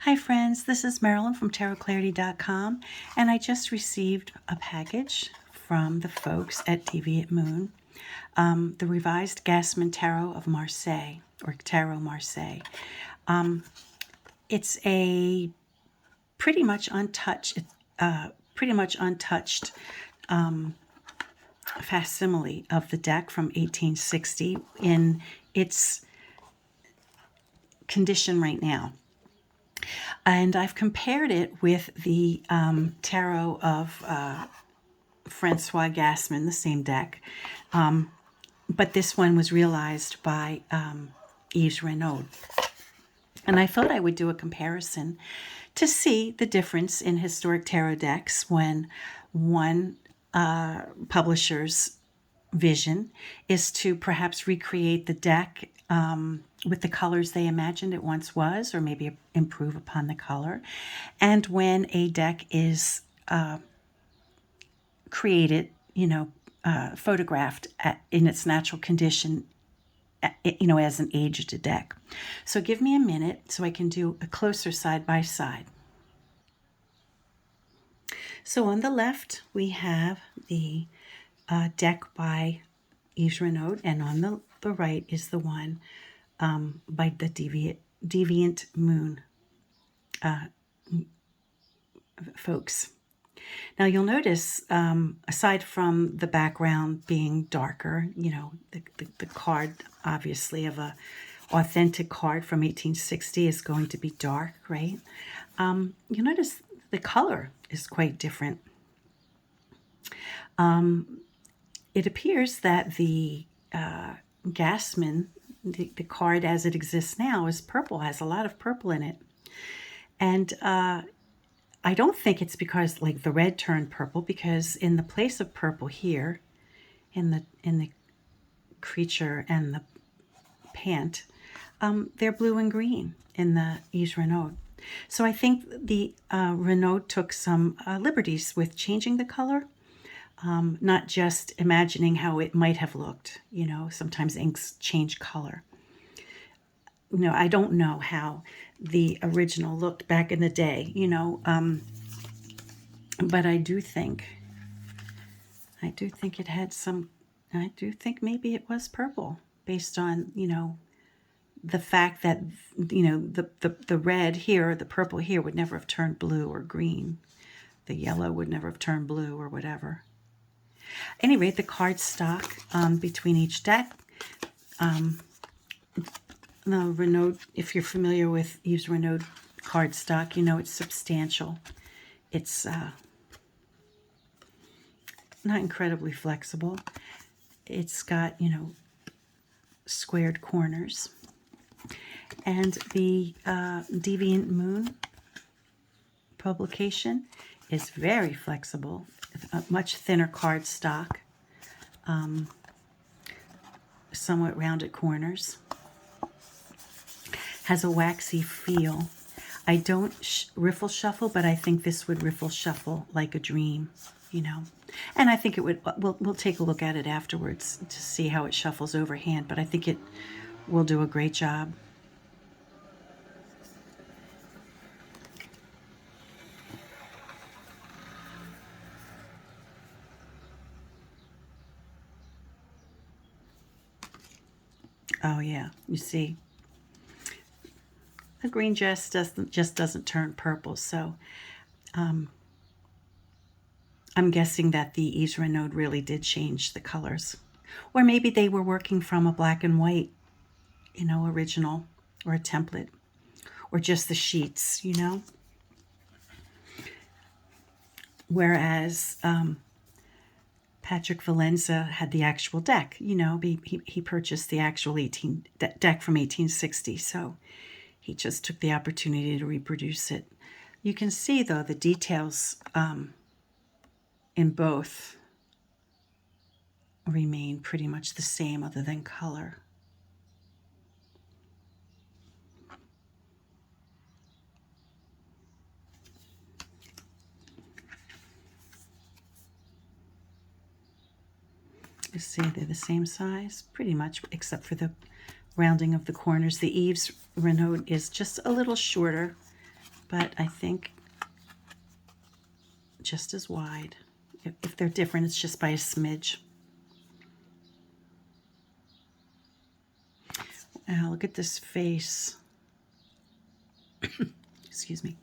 Hi friends, this is Marilyn from tarotclarity.com, and I just received a package from the folks at Deviant Moon, the revised Gassmann Tarot of Marseille, or Tarot Marseille. It's a pretty much untouched facsimile of the deck from 1860 in its condition right now. And I've compared it with the tarot of Francois Gassmann, the same deck. But this one was realized by Yves Renaud. And I thought I would do a comparison to see the difference in historic tarot decks when one publisher's vision is to perhaps recreate the deck with the colors they imagined it once was, or maybe improve upon the color. And when a deck is created, photographed in its natural condition, as an aged deck. So give me a minute so I can do a closer side by side. So on the left, we have the deck by Yves Renaud, and on the right is the one by the Deviant Moon folks. Now you'll notice, aside from the background being darker, the card, obviously, of a authentic card from 1860 is going to be dark, right? You'll notice the color is quite different. It appears that the Gassmann, the card as it exists now, is purple, has a lot of purple in it. And I don't think it's because the red turned purple, because in the place of purple here, in the creature and the pant, they're blue and green in the Yves Renaud. So I think the Renaud took some liberties with changing the color, not just imagining how it might have looked. Sometimes inks change color. I don't know how the original looked back in the day, but I do think it had some, I do think maybe it was purple, based on, the fact that, the red here, the purple here would never have turned blue or green. The yellow would never have turned blue or whatever. At any rate, the card stock between each deck, the Renaud, if you're familiar with Yves Renaud cardstock, it's substantial. It's not incredibly flexible. It's got, squared corners. And the Deviant Moon publication is very flexible, a much thinner cardstock, somewhat rounded corners. Has a waxy feel. I don't riffle shuffle, but I think this would riffle shuffle like a dream, And I think it would, we'll take a look at it afterwards to see how it shuffles overhand, but I think it will do a great job. Oh yeah, you see. The green just doesn't turn purple, so I'm guessing that the Yves Renaud really did change the colors. Or maybe they were working from a black and white, original, or a template, or just the sheets, Whereas Patrick Valenza had the actual deck, he purchased the actual deck from 1860, so he just took the opportunity to reproduce it. You can see, though, the details in both remain pretty much the same, other than color. You see they're the same size, pretty much, except for the rounding of the corners. The Yves Renaud is just a little shorter but I think just as wide. If they're different, it's just by a smidge. Now look at this face. Excuse me.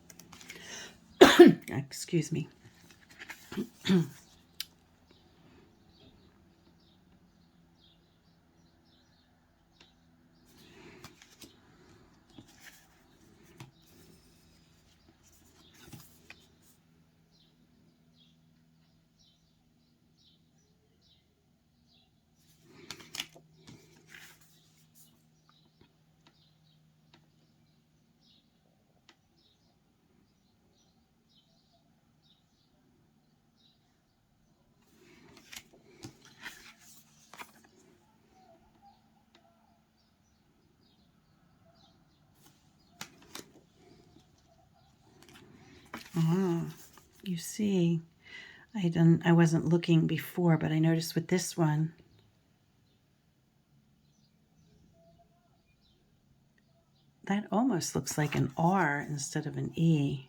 Excuse me. You see, I wasn't looking before, but I noticed with this one, that almost looks like an R instead of an E.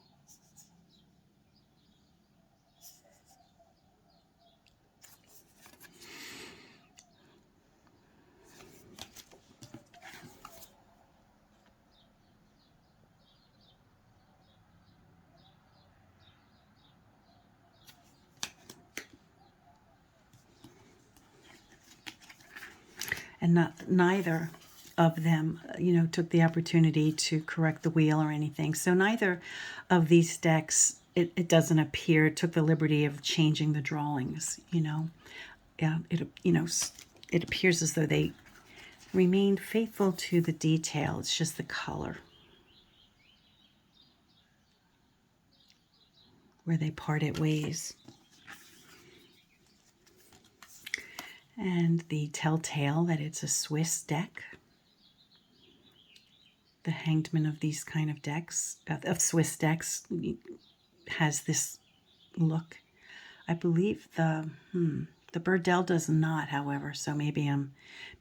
And neither of them, took the opportunity to correct the wheel or anything. So neither of these decks, it doesn't appear, took the liberty of changing the drawings, Yeah, it appears as though they remained faithful to the detail. It's just the color where they parted ways. And the telltale that it's a Swiss deck. The hanged man of these kind of decks, of Swiss decks, has this look. I believe the Burdell does not, however, so maybe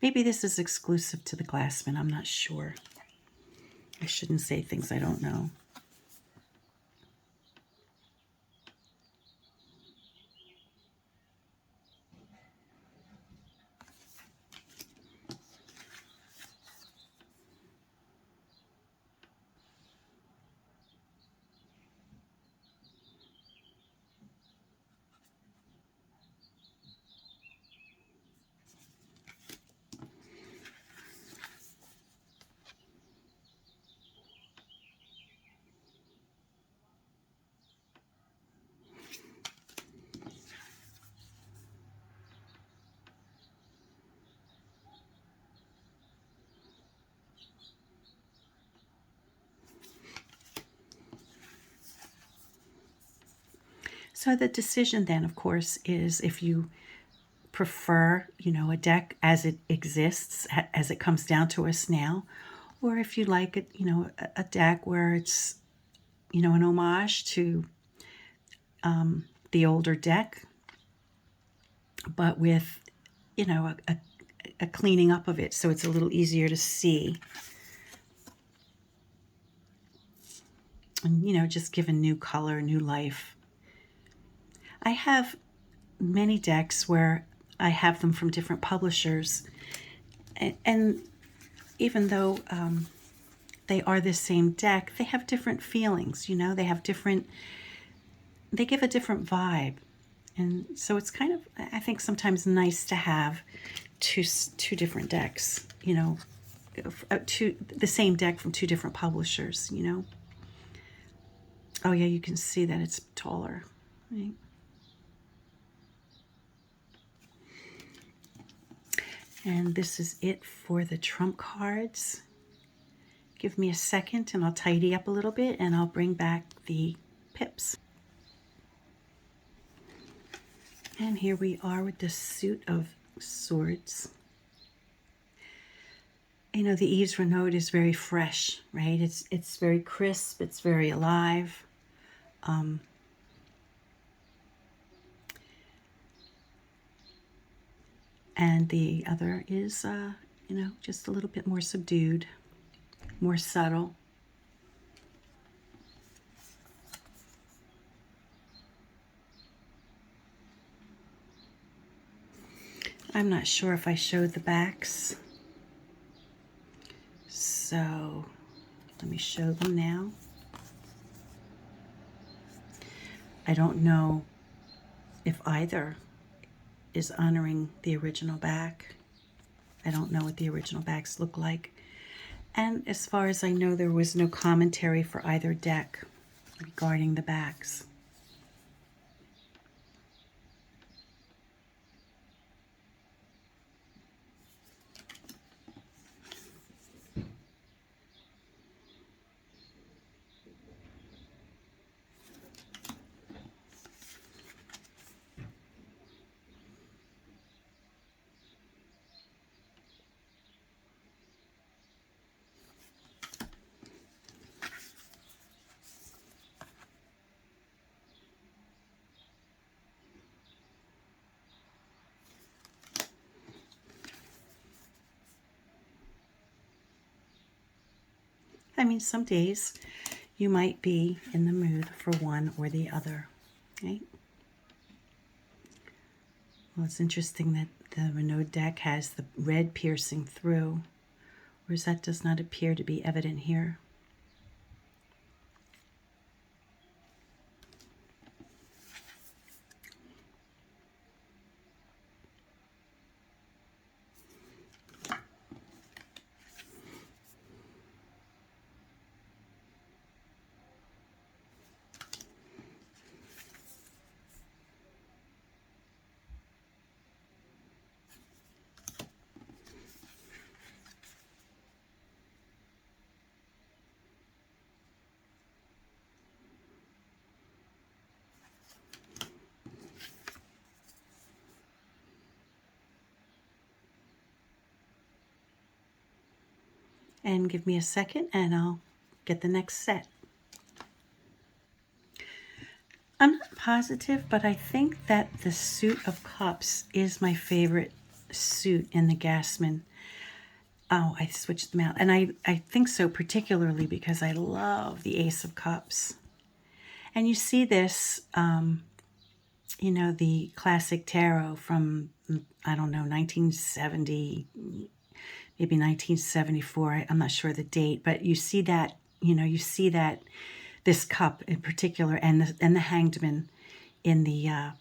this is exclusive to the Gassmann. I'm not sure. I shouldn't say things I don't know. So the decision then, of course, is if you prefer, a deck as it exists, as it comes down to us now, or if you like it, a deck where it's, an homage to the older deck, but with, a cleaning up of it so it's a little easier to see. And, just give a new color, new life. I have many decks where I have them from different publishers, and even though they are the same deck, they have different feelings, they give a different vibe. And so it's kind of, I think, sometimes nice to have two different decks, the same deck from two different publishers, Oh yeah, you can see that it's taller, right? And this is it for the trump cards. Give me a second and I'll tidy up a little bit and I'll bring back the pips. And here we are with the suit of swords. The Yves Renaud is very fresh, right? It's very crisp, it's very alive. And the other is, just a little bit more subdued, more subtle. I'm not sure if I showed the backs, so let me show them now. I don't know if either is honoring the original back. I don't know what the original backs look like. And as far as I know, there was no commentary for either deck regarding the backs. I mean, some days you might be in the mood for one or the other, right? Well, it's interesting that the Renaud deck has the red piercing through, whereas that does not appear to be evident here. And give me a second and I'll get the next set. I'm not positive, but I think that the suit of cups is my favorite suit in the Gassmann. Oh, I switched them out. And I think so particularly because I love the Ace of Cups. And you see this, you know, the classic tarot from, I don't know, 1970, maybe 1974. I'm not sure the date, but you see that, you know, you see that this cup in particular and the Hanged Man in the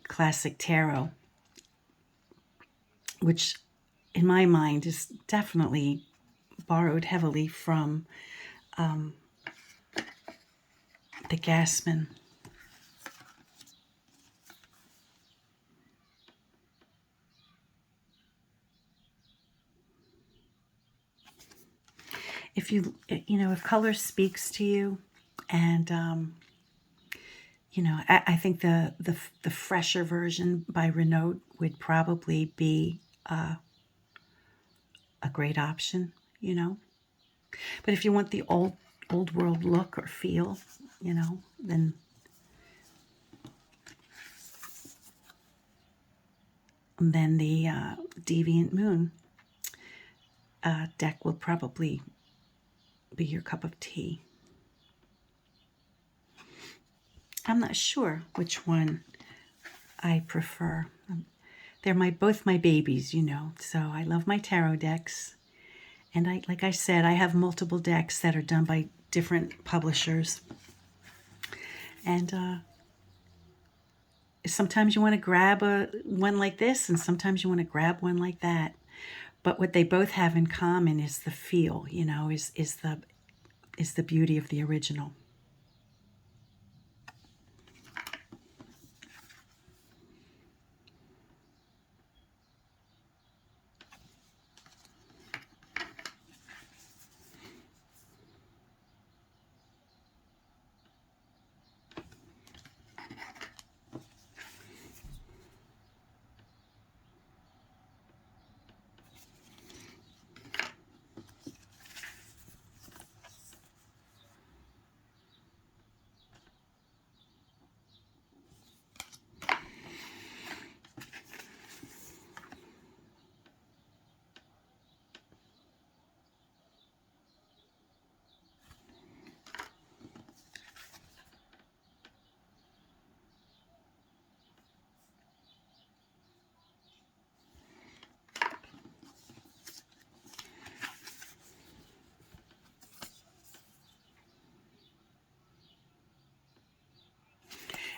classic tarot, which in my mind is definitely borrowed heavily from the Gassmann. If you know, if color speaks to you, and you know, I think the fresher version by Renaud would probably be a great option, you know. But if you want the old world look or feel, you know, then the Deviant Moon deck will probably be your cup of tea. I'm not sure which one I prefer. They're both my babies, you know, so I love my tarot decks. And like I said, I have multiple decks that are done by different publishers. And sometimes you want to grab one like this, and sometimes you want to grab one like that. But what they both have in common is the feel, you know, is the beauty of the original.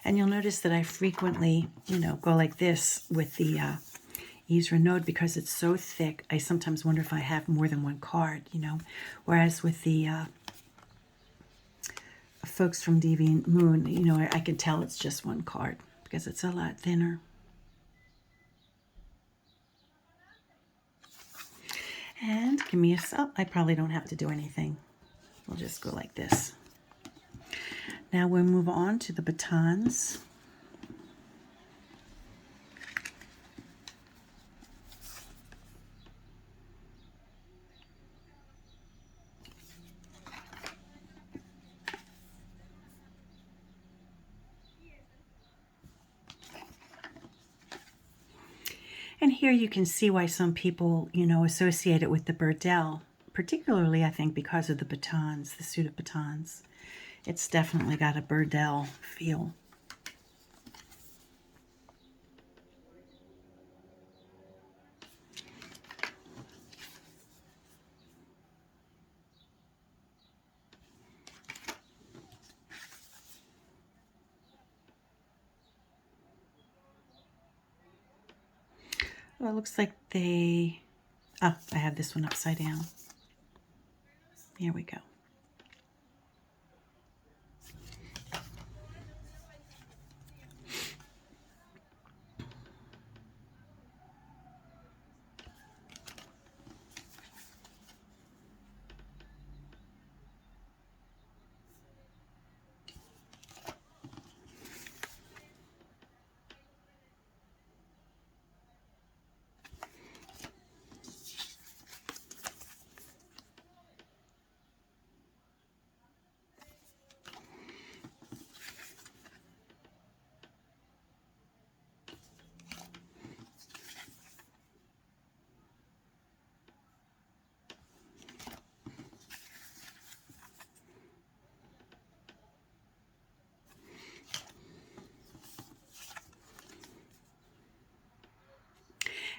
And you'll notice that I frequently, you know, go like this with the Yves Renaud because it's so thick. I sometimes wonder if I have more than one card, you know. Whereas with the folks from Deviant Moon, you know, I can tell it's just one card because it's a lot thinner. And give me a sub. I probably don't have to do anything. We'll just go like this. Now we'll move on to the batons. And here you can see why some people, you know, associate it with the burdel, particularly, I think, because of the batons, the suit of batons. It's definitely got a burdel feel. Well, it looks like they... Oh, I have this one upside down. Here we go.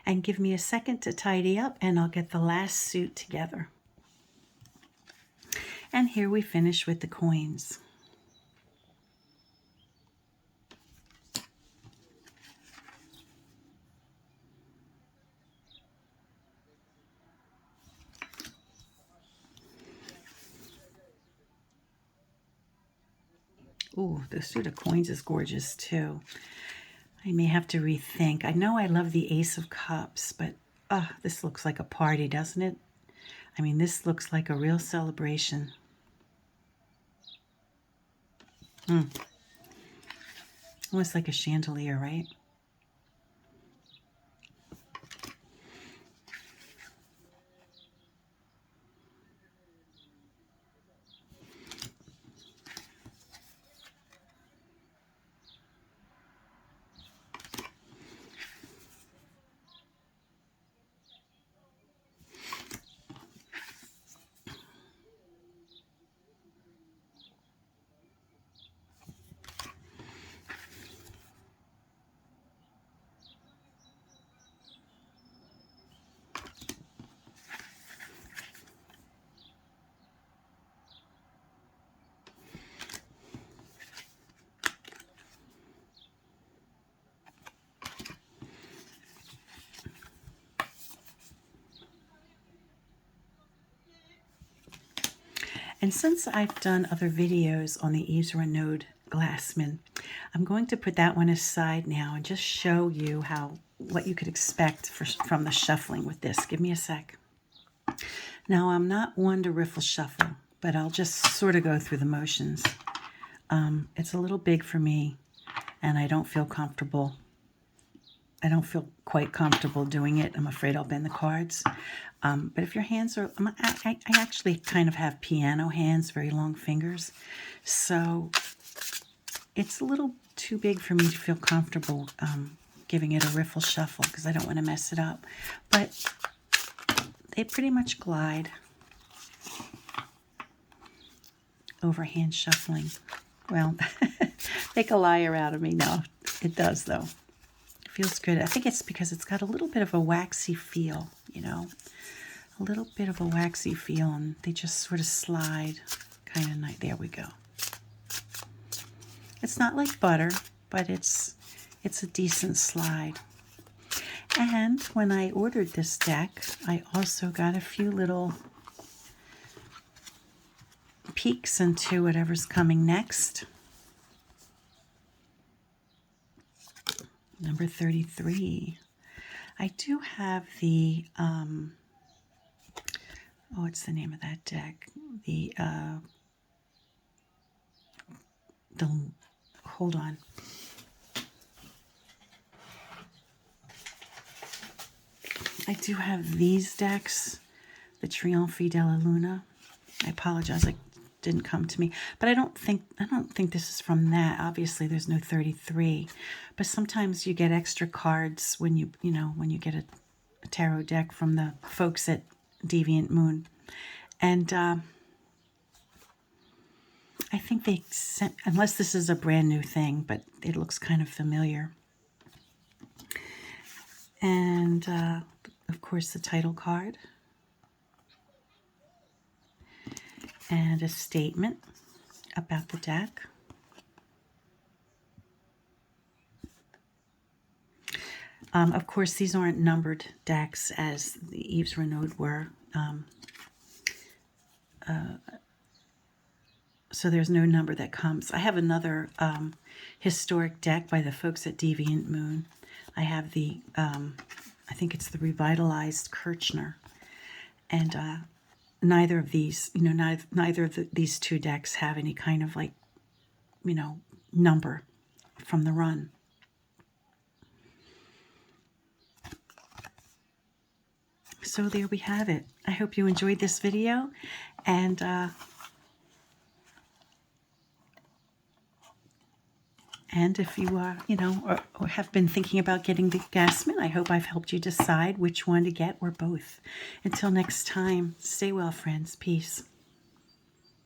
And give me a second to tidy up and I'll get the last suit together. And here we finish with the coins. Ooh, the suit of coins is gorgeous too. I may have to rethink. I know I love the Ace of Cups, but this looks like a party, doesn't it? I mean, this looks like a real celebration. Almost like a chandelier, right? And since I've done other videos on the Yves Renaud Gassmann, I'm going to put that one aside now and just show you what you could expect from the shuffling with this. Give me a sec. Now, I'm not one to riffle shuffle, but I'll just sort of go through the motions. It's a little big for me, and I don't feel comfortable. I don't feel quite comfortable doing it. I'm afraid I'll bend the cards. But if your hands are... I actually kind of have piano hands, very long fingers. So it's a little too big for me to feel comfortable giving it a riffle shuffle because I don't want to mess it up. But they pretty much glide over hand shuffling. Well, make a liar out of me. No, it does, though. It feels good. I think it's because it's got a little bit of a waxy feel, you know. A little bit of a waxy feel, and they just sort of slide kind of nice. There we go. It's not like butter, but it's a decent slide. And when I ordered this deck, I also got a few little peeks into whatever's coming next. Number 33. I do have the, what's the name of that deck? Hold on. I do have these decks, the Trionfi della Luna. I apologize, it didn't come to me, but I don't think this is from that. Obviously, there's no 33, but sometimes you get extra cards when you get a tarot deck from the folks at Deviant Moon, and I think they sent, unless this is a brand new thing, but it looks kind of familiar. And of course, the title card. And a statement about the deck. Of course, these aren't numbered decks as the Yves Renaud were. So there's no number that comes. I have another historic deck by the folks at Deviant Moon. I have the, I think it's the Revitalized Kirchner. And neither of these, neither of these two decks have any kind of number from the run. So there we have it. I hope you enjoyed this video, and if you or have been thinking about getting the Gassmann, I hope I've helped you decide which one to get or both. Until next time, stay well, friends. Peace.